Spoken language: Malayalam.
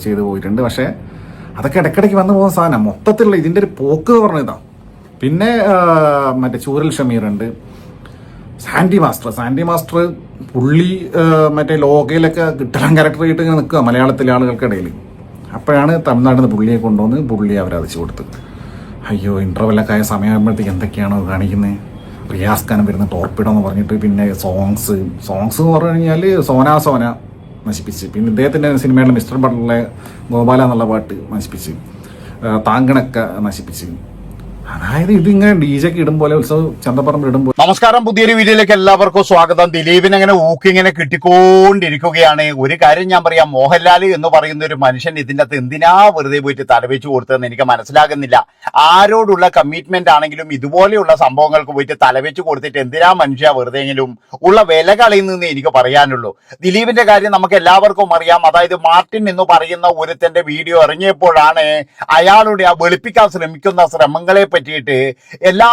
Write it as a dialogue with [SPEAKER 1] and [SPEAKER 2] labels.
[SPEAKER 1] ചെയ്തു പോയിട്ടുണ്ട്. പക്ഷേ അതൊക്കെ ഇടയ്ക്കിടയ്ക്ക് വന്നു പോകുന്ന സാധനം. മൊത്തത്തിലുള്ള ഇതിൻ്റെ ഒരു പോക്ക് എന്ന് പറഞ്ഞതാണ്. പിന്നെ മറ്റേ ചൂരൽ ഷമീറുണ്ട്, സാൻഡി മാസ്റ്റർ പുള്ളി മറ്റേ ലോകയിലൊക്കെ കിട്ടണം ക്യാരക്ടറായിട്ട് ഇങ്ങനെ നിൽക്കുക മലയാളത്തിലെ ആളുകൾക്കിടയിൽ. അപ്പോഴാണ് തമിഴ്നാട്ടിൽ നിന്ന് പുള്ളിയെ കൊണ്ടുവന്ന് പുള്ളി അവരതിച്ചു കൊടുത്തത്. അയ്യോ, ഇൻ്റർവെല്ലൊക്കെ ആയ സമയമാകുമ്പോഴത്തേക്ക് എന്തൊക്കെയാണോ കാണിക്കുന്നത്. റിയാസ് ഖാൻ വരുന്ന ടോർപ്പിഡോ എന്ന് പറഞ്ഞിട്ട്, പിന്നെ സോങ്സ് എന്ന് പറഞ്ഞു കഴിഞ്ഞാൽ സോന നശിപ്പിച്ച്, പിന്നെ ഇദ്ദേഹത്തിൻ്റെ സിനിമയുടെ മിസ്റ്റർ ബട്ടറിലെ ഗോപാല എന്നുള്ള പാട്ട് നശിപ്പിച്ച്, താങ്കണൊക്കെ നശിപ്പിച്ച്. അതായത് ഇതിങ്ങനെ ഡീജൊക്കെ ഇടും പോലെ, ഉത്സവ ചന്തപ്പറമ്പ് ഇടും പോലെ.
[SPEAKER 2] നമസ്കാരം, പുതിയൊരു വീഡിയോയിലേക്ക് എല്ലാവർക്കും സ്വാഗതം. ദിലീപിന് അങ്ങനെ ഊക്കിങ്ങനെ കിട്ടിക്കൊണ്ടിരിക്കുകയാണ്. ഒരു കാര്യം ഞാൻ പറയാം, മോഹൻലാൽ എന്ന് പറയുന്ന ഒരു മനുഷ്യൻ ഇതിൻ്റെ അകത്ത് എന്തിനാ വെറുതെ പോയിട്ട് തലവെച്ച് കൊടുത്തതെന്ന് എനിക്ക് മനസ്സിലാകുന്നില്ല. ആരോടുള്ള കമ്മിറ്റ്മെന്റ് ആണെങ്കിലും ഇതുപോലെയുള്ള സംഭവങ്ങൾക്ക് പോയിട്ട് തലവെച്ച് കൊടുത്തിട്ട് എന്തിനാ മനുഷ്യ വെറുതെയെങ്കിലും ഉള്ള വില കളയുന്നതെന്ന് എനിക്ക് പറയാനുള്ളൂ. ദിലീപിന്റെ കാര്യം നമുക്ക് എല്ലാവർക്കും അറിയാം. അതായത് മാർട്ടിൻ എന്ന് പറയുന്ന ഒരുത്തന്റെ വീഡിയോ ഇറങ്ങിയപ്പോഴാണ് അയാളുടെ ആ വെളുപ്പിക്കാൻ ശ്രമിക്കുന്ന ശ്രമങ്ങളെ പറ്റിയിട്ട് എല്ലാ